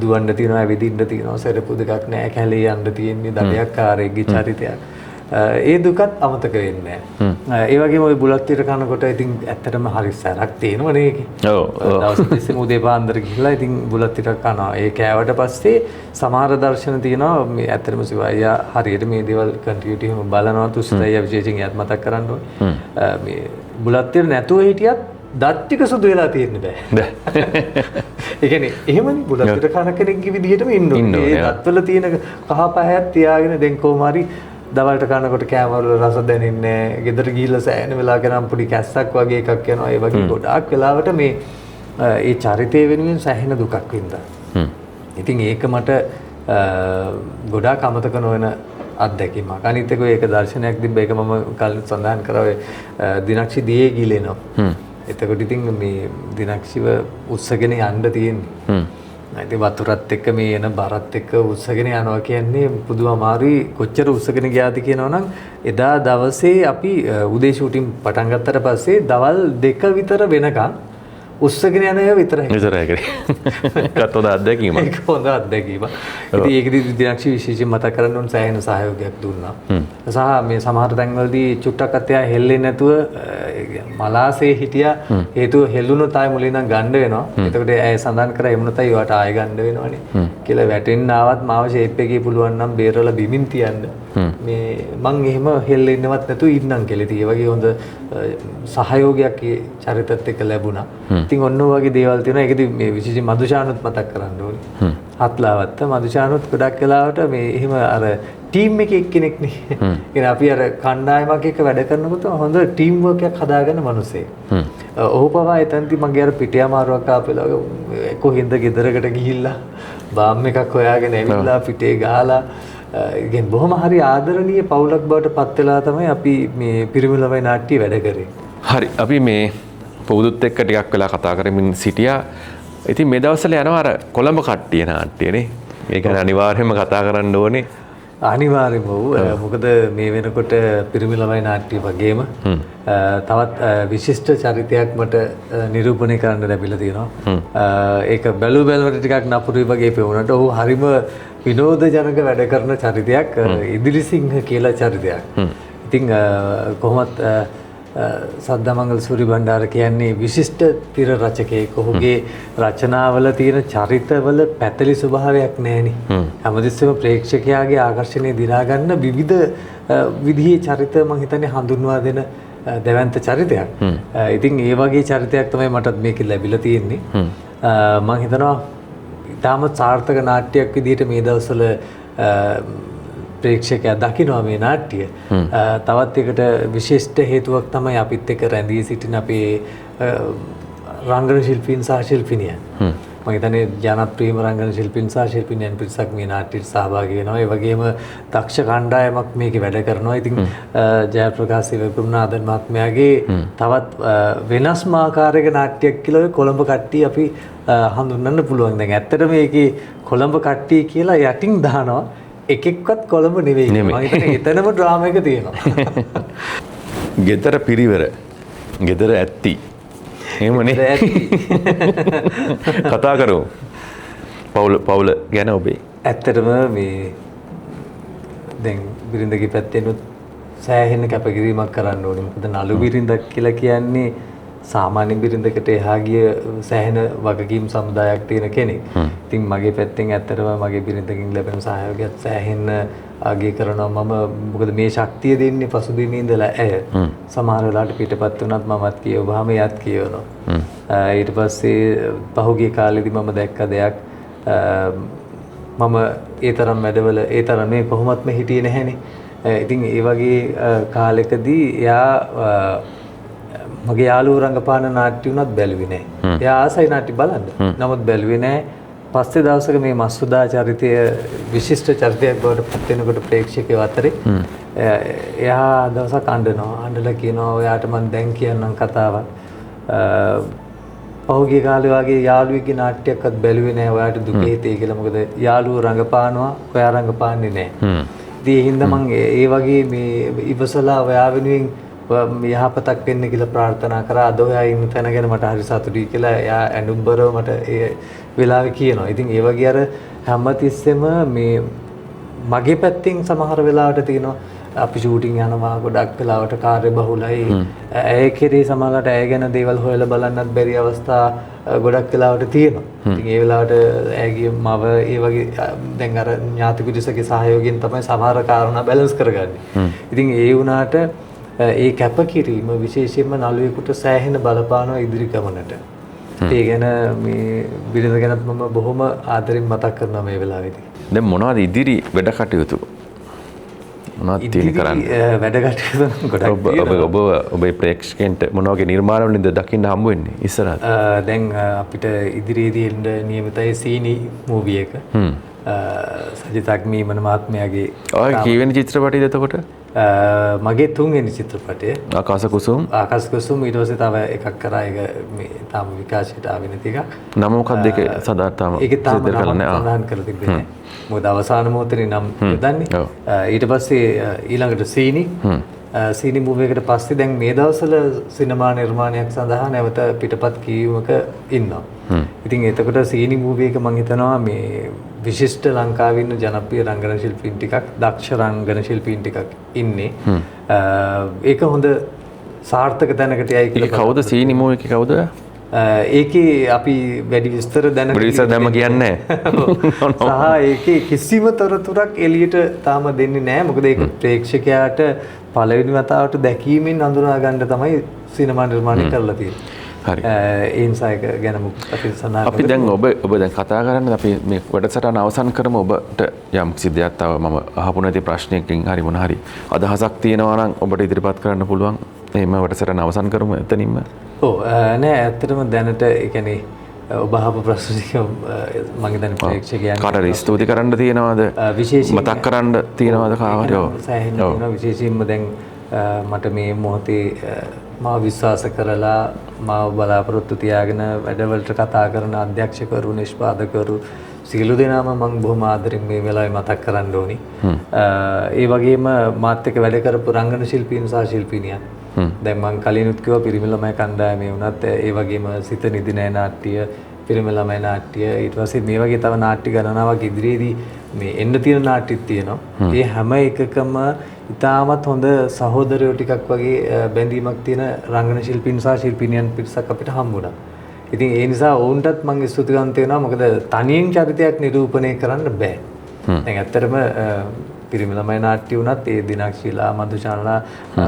දුවන්න තියෙනවා, ඇවිදින්න තියෙනවා, සෙරපු දෙකක් නැහැ, කැලේ යන්න තියෙන්නේ, දඩයක් ආරෙක්ගේ චරිතයක්. ඒ දුකත් අමතක වෙන්නේ නැහැ. ඒ වගේම ওই බුලත් ටික කනකොට ඉතින් ඇත්තටම හරි සැරක් තියෙනවනේ ඒකේ. ඔව්. දවස් 30 උදේ පාන්දර ගිහලා ඉතින් බුලත් ටික කනවා. ඒ කෑවට පස්සේ සමහර දර්ශන තියෙනවා මේ ඇත්තටම සිවයියා හරියට මේ දේවල් කන්ටිනියුටි එහෙම බලනවා තුස්තයියා විශේෂයෙන් යාත් මතක් කරන්න ඕනේ. මේ බුලත් ටික නැතුව හිටියත් දත් ටික සුදු වෙලා තියෙන්න බෑ. ඒ කියන්නේ එහෙමනේ බුලත් ටික කන කෙනෙක්ගේ විදිහටම ඉන්න ඕනේ. ඒ දත්වල තියෙන කහ පහයක් තියාගෙන දැන් කොහොම හරි දවල්ට කනකොට කෑමවල රස දැනෙන්නේ නැහැ. ගෙදර ගිහිල්ලා සෑහෙන වෙලා කරන් පොඩි කැස්සක් වගේ එකක් යනවා. ඒ වගේ ගොඩාක් වෙලාවට මේ ඒ චරිතය වෙනුවෙන් සෑහෙන දුකක් වින්දා. ඉතින් ඒක මට ගොඩාක් අමතක නොවන අත්දැකීමක්. අනිත් එක ඒක දර්ශනයක් තිබ්බ ඒක මම කලින් සඳහන් කරා ඔය දිනක්ෂි දියේ ගිලෙනවා. එතකොට ඉතින් මේ දිනක්ෂිව උස්සගෙන යන්න තියෙන්නේ. ඉතින් වතුරත් එක්ක මේ එන බරත් එක්ක උස්සගෙන යනවා කියන්නේ පුදුම අමාරුයි. කොච්චර උස්සගෙන ගියාද කියනවනම් එදා දවසේ අපි උදේ ෂූටින් පටන් ගත්තට පස්සේ දවල් 2 විතර වෙනකන් උස්සගෙන යන ඒවා විතරයි. විතරයි කරේ. ඒකත් හොඳ අත්දැකීමක්. ඒක හොඳ අත්දැකීමක්. ඉතින් ඒකෙදි දිනක්ෂි විශේෂයෙන් මතක් කරන්න ඕන සෑහෙන සහයෝගයක් දුන්නා. සහ මේ සමහර තැන්වලදී චුට්ටක් අතයා හෙල්ලෙන්නේ නැතුව මලාසේ හිටියා. හේතුව හෙල්ලුණොත් ආයෙ මුලින් නම් ගන්න වෙනවා. එතකොට ඇය සඳහන් කරා එමුණත් අය ඒවට ආයෙ ගන්න වෙනවනේ. කියලා වැටෙන්න ආවත් මාව ෂේප් එකේ පුළුවන් නම් බේරලා බිමින් තියන්න. මේ මං එහෙම හෙල්ලෙන්නවත් නැතුව ඉන්නම් කියලා. ඉතින් ඒ වගේ හොඳ සහයෝගයක් ඒ චරිතත් එක්ක ලැබුණා. ඉතින් ඔන්න ඔය වගේ දේවල් තියෙනවා. ඒකදී මේ විශේෂයෙන් මදුෂානුත් මතක් කරන්න ඕනේ. හත්ලාවත්ත මදුෂානුත් ගොඩක් වෙලාවට මේ එහෙම අර ටීම් එකේ එක්කෙනෙක් නේ. يعني අපි අර කණ්ඩායමක් එක්ක වැඩ කරනකොට හොඳ ටීම් වර්ක් එකක් හදාගන්න මිනිස්සෙක්. ඔහු පවා එතනදී මගේ අර පිටේ අමාරුවක් ආපෙලා කොහෙන්ද ගෙදරකට ගිහිල්ලා බාම් එකක් හොයාගෙන ඇවිල්ලා පිටේ ගහලා ඉතින් බොහොම හරි ආදරණීය පවුලක් බවට පත් වෙලා තමයි අපි මේ පිරිමි ළමයි නාට්‍ය වැඩ කරේ. හරි අපි මේ පොදුත් එක්ක ටිකක් වෙලා කතා කරමින් සිටියා. ඉතින් මේ දවස්වල යනවා අර කොළඹ කට්ටිය නාට්‍යනේ. මේක අනිවාර්යයෙන්ම කතා කරන්න ඕනේ. අනිවාර්යයෙන්ම මොකද මේ වෙනකොට පිරිමි ළමයි නාට්‍ය වගේම තවත් විශිෂ්ට චරිතයක් මට නිරූපණය කරන්න ලැබිලා තියෙනවා. ඒක බැලුවට ටිකක් නපුරුයි වගේ පෙවුනට ඔහු හරිම විනෝදජනක වැඩ කරන චරිතයක් ඉදිරිසිංහ කියලා චරිතයක්. ඉතින් කොහොමත් සද්දාමංගල සූරිබණ්ඩාර කියන්නේ විශිෂ්ට තිර රචකයෙක්. ඔහුගේ රචනාවල තියෙන චරිතවල පැතලි ස්වභාවයක් නැහෙනි. හැමතිස්සෙම ප්‍රේක්ෂකයාගේ ආකර්ෂණය දිනා ගන්න විවිධ විදිහේ චරිත මම හිතන්නේ හඳුන්වා දෙන දැවැන්ත චරිතයක්. ඉතින් ඒ වගේ චරිතයක් තමයි මටත් මේකේ ලැබිලා තියෙන්නේ. මම හිතනවා ඉතාමත් සාර්ථක නාට්‍යයක් විදිහට මේ දවස්වල ප්‍රේක්ෂකයා දකිනවා මේ නාට්‍ය. තවත් එකට විශිෂ්ට හේතුවක් තමයි අපිත් එක්ක රැඳී සිටින අපේ රංගන ශිල්පීන් සහ ශිල්පිනියන්. මම හිතන්නේ ජනප්‍රියම රංගන ශිල්පීන් සහ ශිල්පිනියන් පිරිසක් මේ නාට්‍යයට සහභාගී වෙනවා. ඒ වගේම දක්ෂ කණ්ඩායමක් මේකේ වැඩ කරනවා. ඉතින් ජයප්‍රකාශ සිවකුරුණාදන් මහත්මයාගේ තවත් වෙනස්ම ආකාරයක නාට්‍යයක් කියලා ඔය කොළඹ කට්ටිය අපි හඳුන්වන්න පුළුවන්. දැන් ඇත්තට මේකේ කොළඹ කට්ටිය කියලා යටින් දානවා. එකෙක්වත් කොළඹ නෙවෙයි. මම හිතන්නේ එතනම ඩ්‍රාමා එක තියෙනවා. ගෙදර පිරිවර. ගෙදර ඇත්ති. එහෙමනේ. කතා කරමු. පවුල ගැන ඔබේ. ඇත්තටම මේ දැන් බිරිඳගේ පැත්තෙනුත් සෑහෙන කැපකිරීමක් කරන්න ඕනේ. මොකද නළු බිරිඳක් කියලා කියන්නේ සාමාන්‍ය බිරිඳකට එහා ගිය සෑහෙන වගකීම් සමුදායක් තියෙන කෙනෙක්. ඉතින් මගේ පැත්තෙන් ඇත්තටම මගේ බිරිඳකින් ලැබෙන සහයෝගයත් සෑහෙන අගය කරනවා. මම මොකද මේ ශක්තිය දෙන්නේ පසුබිමේ ඉඳලා ඇය. සමහර වෙලාවට පිටපත් වුණත් මමත් කියවුවාම එයත් කියවනවා. ඊට පස්සේ පහුගිය කාලෙදි මම දැක්ක දෙයක් මම ඒ තරම් වැඩවල ඒ තරම් මේ කොහොමත්ම හිටියේ නැහැනේ. ඉතින් ඒ වගේ කාලෙකදී එයා මගේ යාළුවෝ රංගපාන නාට්‍ය උනත් බැලුවේ නැහැ. එයා ආසයි නාට්‍ය බලන්න. නමුත් බැලුවේ නැහැ. පස්සේ දවසක මේ මස්සුදා චරිතය විශිෂ්ට චරිතයක් බවට පත් වෙනකොට ප්‍රේක්ෂකයෝ අතරේ එයා දවසක් අඬනවා. අඬලා කියනවා ඔයාට මම දැන් කියන්නම් කතාවක්. පහුගිය කාලේ වගේ යාළුවෙක්ගේ නාට්‍යයක්වත් බැලුවේ නැහැ. ඔයාට දුක හිතේ කියලා. මොකද යාළුවෝ රංගපානවා ඔයා රංගපාන්නේ නැහැ. ඉතින් ඒ හින්දා මම ඒ වගේ මේ ඉවසලා ඔයා වෙනුවෙන් යහපතක් වෙන්න කියලා ප්‍රාර්ථනා කරා. අද ඔයා ඉන්න තැන ගැන මට හරි සතුටුයි කියලා එයා ඇඬුම්බරව මට ඒ වෙලාවේ කියනවා. ඉතින් ඒ වගේ අර හැමතිස්සෙම මේ මගේ පැත්තෙන් සමහර වෙලාවට තියෙනවා අපි ෂූටින් යනවා ගොඩක් වෙලාවට කාර්ය බහුලයි. ඇය කෙරේ සමහරකට ඇය ගැන දේවල් හොයලා බලන්නත් බැරි අවස්ථා ගොඩක් වෙලාවට තියෙනවා. ඉතින් ඒ වෙලාවට ඇයගේ මව ඒ වගේ දැන් අර ඥාති පිරිසගේ සහයෝගයෙන් තමයි සමහර කාරණා බැලන්ස් කරගන්නේ. ඉතින් ඒ වුණාට ඒ කැපකිරීම විශේෂයෙන්ම නළුවෙකුට සෑහෙන බලපානවා ඉදිරි ගමනට. ඒ ගැන මේ බිරිඳ ගැනත් මම බොහොම ආදරෙන් මතක් කරනවා මේ වෙලාවේදී. දැන් මොනවද ඉදිරි වැඩ කටයුතු? මොනවද තියෙන කරන්නේ? වැඩ කටයුතු ගොඩක් තියෙනවා. ඔබේ ප්‍රේක්ෂකයන්ට මොන වගේ නිර්මාණ වලින්ද දකින්න හම්බ වෙන්නේ ඉස්සරහට? දැන් අපිට ඉදිරියේදී එන්න නියමිතයි සීනි මූවි එක. සජිත් අග්මීමන මහත්මයාගේ. ඔය කීවෙනි චිත්‍රපටයද එතකොට? මගේ තුන්වෙනි චිත්‍රපටය ආකාශ කුසුම්. ආකාශ කුසුම් ඊට පස්සේ තව එකක් කරා. ඒක මේ තාම විකාශයට ආවෙ නැති එකක්. නම මොකක්ද ඒක සදා තාම ඒක තාම සඳහන් කරලා තිබෙන්නේ නැහැ. මොකද අවසාන මොහොතේ නම් දන්නේ. ඊට පස්සේ ඊළඟට සීනි සීනි මූවි එකට පස්සේ දැන් මේ දවස්වල සිනමා නිර්මාණයක් සඳහා නැවත පිටපත් කියවීමක ඉන්නවා. ඉතින් එතකොට සීනි මූවි එක මම හිතනවා මේ විශිෂ්ට ලංකාවේ ඉන්න ජනප්‍රිය රංගන ශිල්පීන් ටිකක් දක්ෂ රංගන ශිල්පීන් ටිකක් ඉන්නේ. ඒක හොඳ සාර්ථක තැනකට යයි කියලා. කවුද සීනි මූවි එකේ කවුද? ඒකේ අපි වැඩි විස්තර දැම කියන්නේ සහ ඒකේ කිසිම තොරතුරක් එළියට තාම දෙන්නේ නැහැ. මොකද ඒක ප්‍රේක්ෂකයාට පළවෙනි වතාවට දැකීමෙන් අඳුනා ගන්න තමයි සිනමා නිර්මාණය කරලා තියෙන්නේ. හරි. ඒ නිසා ඒක ගැන අපි සඳහන් අපි දැන් ඔබ දැන් කතා කරන්නේ අපි මේ වැඩසටහන අවසන් කරමු. ඔබට යම් කිසි දෙයක් තව මම අහපු නැති ප්‍රශ්නයකින් හරි මොන හරි අදහසක් තියෙනවා නම් ඔබට ඉදිරිපත් කරන්න පුළුවන්. එහෙම වැඩසටහන අවසන් කරමු එතනින්ම. ඔව් නෑ ඇත්තටම දැනට ඒ කියන්නේ ඔබ අහපු ප්‍රශ්න ටික මම හිතන්නේ ප්‍රේක්ෂකයන් කාටද ස්තුති කරන්න තියෙනවද? විශේෂයෙන් මතක් කරන්න තියෙනවද කාට? සෑහෙන තියෙනවා. විශේෂයෙන්ම දැන් මට මේ මොහොතේ මාව විශ්වාස කරලා මාව බලාපොරොත්තු තියාගෙන වැඩවලට කතා කරන අධ්‍යක්ෂකවරු නිෂ්පාදකවරු සියලු දෙනාම මම බොහොම ආදරෙන් මේ වෙලාවේ මතක් කරන්න ඕනි. ඒ වගේම මාත් එක්ක වැඩ කරපු රංගන ශිල්පීන් සහ ශිල්පිනියන්. දැන් මම කලිනුත් කිව්වා පිරිමි ළමයි කණ්ඩායමේ වුණත් ඒ වගේම සිත නිදි නෑ නාට්‍ය, පිරිමි ළමයි නාට්‍ය, ඊට පස්සේ මේ වගේ තව නාට්‍ය ගණනාවක් ඉදිරියේදී මේ එන්න තියෙන නාට්‍යත් තියෙනවා. ඒ හැම එකකම ඉතාමත් හොඳ සහෝදරයෝ ටිකක් වගේ බැඳීමක් තියෙන රංගන ශිල්පීන් සහ ශිල්පිනියන් පිරිසක් අපිට හම්බුණා. ඉතින් ඒ නිසා ඔවුන්ටත් මම ස්තුතිවන්ත වෙනවා. මොකද තනියෙන් චරිතයක් නිරූපණය කරන්න බෑ. දැන් ඇත්තටම පිරිමි ළමයි නාට්‍ය වුණත් ඒ දිනක්ෂිලා මధుචානලා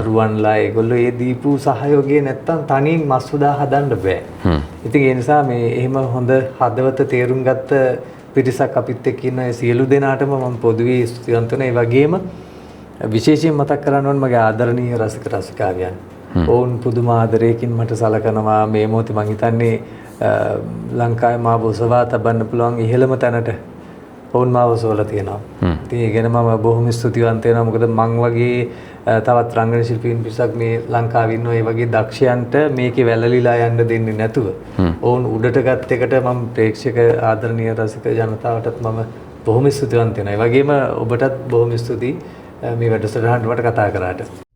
රුවන්ලා ඒගොල්ලෝ ඒ දීපු සහයෝගය නැත්තම් තනියෙන් මස්සුදා හදන්න බෑ. ඉතින් ඒ නිසා මේ එහෙම හොඳ හදවත තේරුම් ගත්ත පිරිසක් අපිත් එක්ක ඉන්න ඒ සියලු දෙනාටම මම පොදුවේ ස්තුතිවන්ත වෙනවා. ඒ වගේම විශේෂයෙන් මතක් කරන්න ඕන මගේ ආදරණීය රසික රසිකාවියන්. ඔවුන් පුදුම ආදරයකින් මට සලකනවා. මේ මොහොතේ මම හිතන්නේ ලංකාවේ මාව ඔසවා තබන්න පුළුවන් ඉහළම තැනට ඔවුන් මාව ඔසවලා තියෙනවා. ඉතින් ඒ ගැන මම බොහොම ස්තුතිවන්ත වෙනවා. මොකද මං වගේ තවත් රංගන ශිල්පීන් පිරිසක් මේ ලංකාවේ ඉන්නවා. ඒ වගේ දක්ෂයන්ට මේකේ වැළලීලා යන්න දෙන්නේ නැතුව ඔවුන් උඩට ගත් එකට මම ප්‍රේක්ෂක ආදරණීය රසික ජනතාවටත් මම බොහොම ස්තුතිවන්ත වෙනවා. ඒ වගේම ඔබටත් බොහොම ස්තුතියි මේ වැඩසටහනට මට කතා කරාට.